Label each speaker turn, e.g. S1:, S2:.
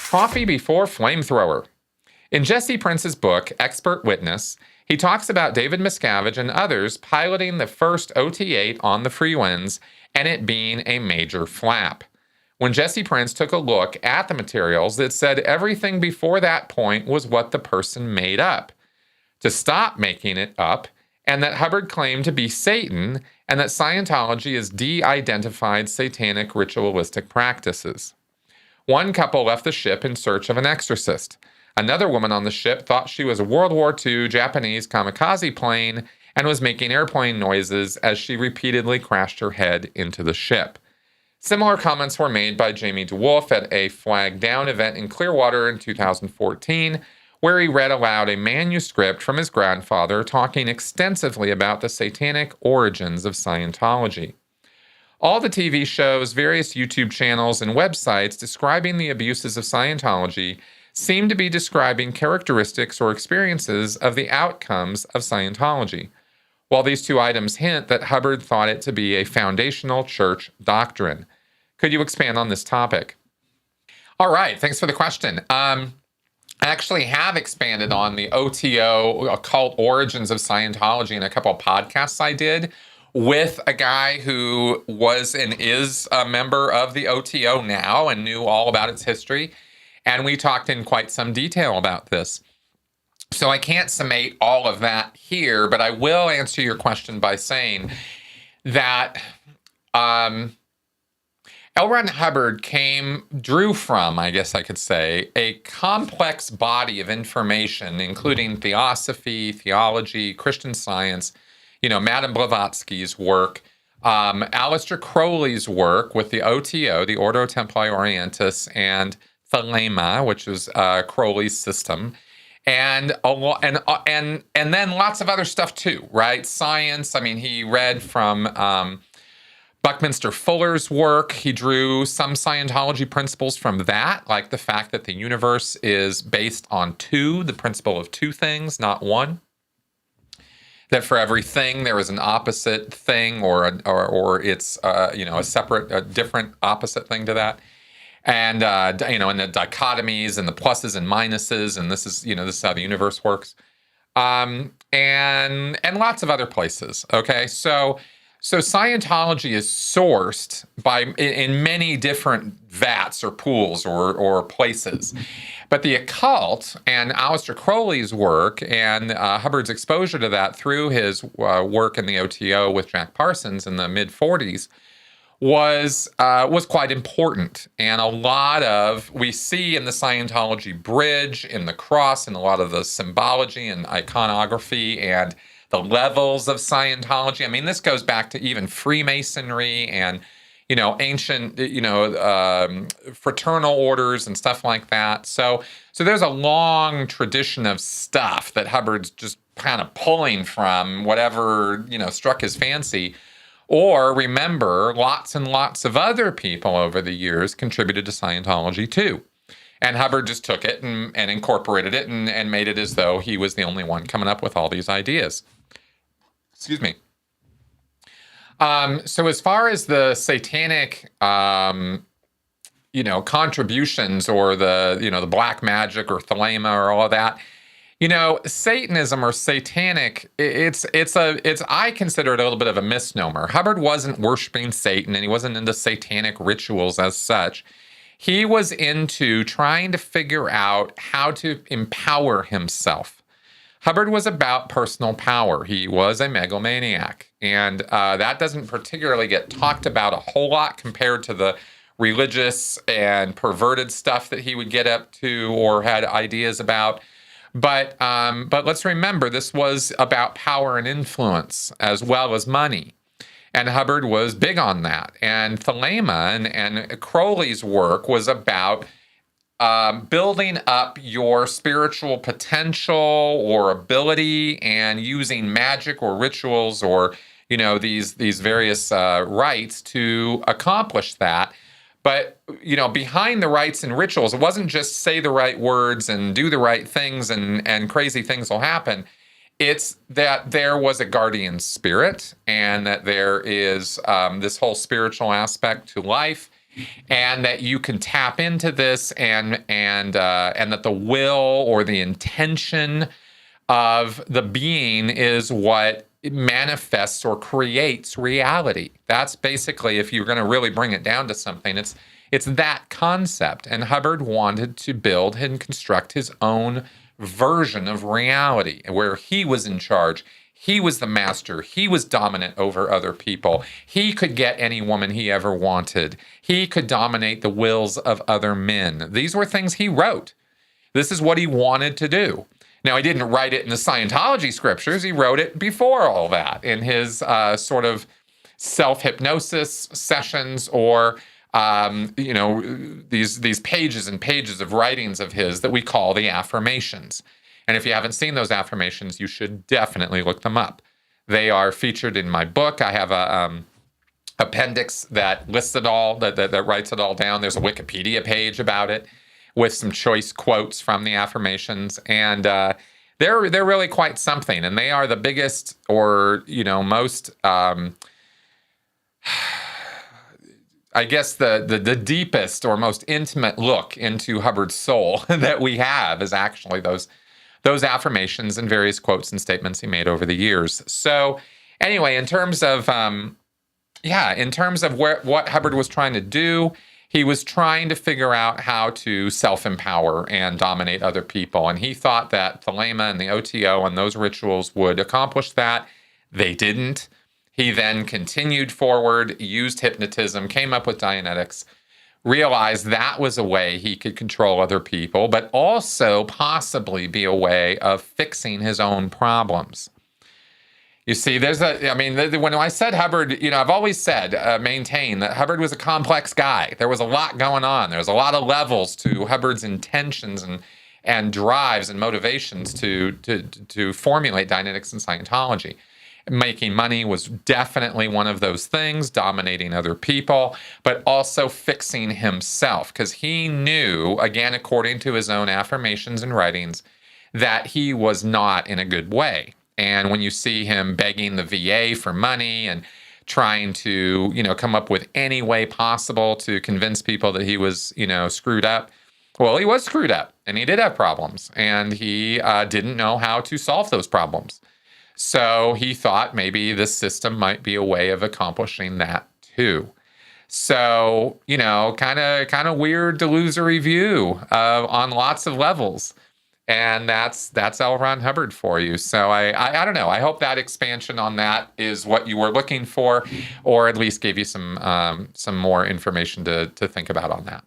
S1: Coffee before flamethrower. In Jesse Prince's book, Expert Witness, he talks about David Miscavige and others piloting the first OT-8 on the free winds and it being a major flap. When Jesse Prince took a look at the materials, it said everything before that point was what the person made up. To stop making it up, and that Hubbard claimed to be Satan, and that Scientology is de-identified satanic ritualistic practices. One couple left the ship in search of an exorcist. Another woman on the ship thought she was a World War II Japanese kamikaze plane and was making airplane noises as she repeatedly crashed her head into the ship. Similar comments were made by Jamie DeWolf at a Flag Down event in Clearwater in 2014, where he read aloud a manuscript from his grandfather talking extensively about the satanic origins of Scientology. All the TV shows, various YouTube channels, and websites describing the abuses of Scientology seem to be describing characteristics or experiences of the outcomes of Scientology, while these two items hint that Hubbard thought it to be a foundational church doctrine. Could you expand on this topic? All right, thanks for the question. I actually have expanded on the OTO, occult origins of Scientology, in a couple of podcasts I did with a guy who was and is a member of the OTO now and knew all about its history. And we talked in quite some detail about this. So I can't summate all of that here, but I will answer your question by saying that L. Ron Hubbard drew from, I guess I could say, a complex body of information, including theosophy, theology, Christian Science, Madame Blavatsky's work, Aleister Crowley's work with the OTO, the Ordo Templi Orientis, and Thelema, which is Crowley's system, and then lots of other stuff too, right? Science. I mean, he read from Buckminster Fuller's work. He drew some Scientology principles from that, like the fact that the universe is based on two, the principle of two things, not one. That for everything there is an opposite thing, or it's a separate, a different opposite thing to that. And and the dichotomies and the pluses and minuses, and this is how the universe works, and lots of other places. Okay, so Scientology is sourced in many different vats or pools or places, but the occult and Aleister Crowley's work and Hubbard's exposure to that through his work in the OTO with Jack Parsons in the mid-40s. Was quite important. And a lot of, we see in the Scientology bridge, in the cross, and a lot of the symbology and iconography and the levels of Scientology. I mean, this goes back to even Freemasonry and, ancient, fraternal orders and stuff like that. So there's a long tradition of stuff that Hubbard's just kind of pulling from whatever, struck his fancy. Or remember, lots and lots of other people over the years contributed to Scientology too. And Hubbard just took it and incorporated it and made it as though he was the only one coming up with all these ideas. Excuse me. So as far as the satanic, contributions or the black magic or thelema or all of that, Satanism or satanic, it's I consider it a little bit of a misnomer. Hubbard wasn't worshiping Satan, and he wasn't into satanic rituals as such. He was into trying to figure out how to empower himself. Hubbard was about personal power. He was a megalomaniac, and that doesn't particularly get talked about a whole lot compared to the religious and perverted stuff that he would get up to or had ideas about. But let's remember, this was about power and influence as well as money. And Hubbard was big on that. And Thelema and Crowley's work was about building up your spiritual potential or ability and using magic or rituals or, these various rites to accomplish that. But, behind the rites and rituals, it wasn't just say the right words and do the right things and crazy things will happen. It's that there was a guardian spirit and that there is this whole spiritual aspect to life. and that you can tap into this, and that the will or the intention of the being is what manifests or creates reality. That's basically, if you're going to really bring it down to something, it's that concept. And Hubbard wanted to build and construct his own version of reality where he was in charge. He was the master. He was dominant over other people. He could get any woman he ever wanted. He could dominate the wills of other men. These were things he wrote. This is what he wanted to do. Now, he didn't write it in the Scientology scriptures. He wrote it before all that in his sort of self-hypnosis sessions, or these pages and pages of writings of his that we call the affirmations. And if you haven't seen those affirmations, you should definitely look them up. They are featured in my book. I have a appendix that lists it all, that writes it all down. There's a Wikipedia page about it with some choice quotes from the affirmations, and they're really quite something. And they are the biggest, or most, I guess the deepest or most intimate look into Hubbard's soul that we have is actually those affirmations and various quotes and statements he made over the years. So anyway, in terms of what Hubbard was trying to do, he was trying to figure out how to self-empower and dominate other people. And he thought that Thelema and the OTO and those rituals would accomplish that. They didn't. He then continued forward, used hypnotism, came up with Dianetics, realized that was a way he could control other people, but also possibly be a way of fixing his own problems. You see, when I said Hubbard, I've always said, maintain that Hubbard was a complex guy. There was a lot going on. There's a lot of levels to Hubbard's intentions and drives and motivations to formulate Dianetics and Scientology. Making money was definitely one of those things, dominating other people, but also fixing himself, because he knew, again, according to his own affirmations and writings, that he was not in a good way. And when you see him begging the VA for money and trying to, come up with any way possible to convince people that he was, screwed up, well, he was screwed up, and he did have problems, and he didn't know how to solve those problems. So he thought maybe this system might be a way of accomplishing that too. So, kind of weird, delusory view on lots of levels. And that's L. Ron Hubbard for you. So I don't know. I hope that expansion on that is what you were looking for, or at least gave you some more information to think about on that.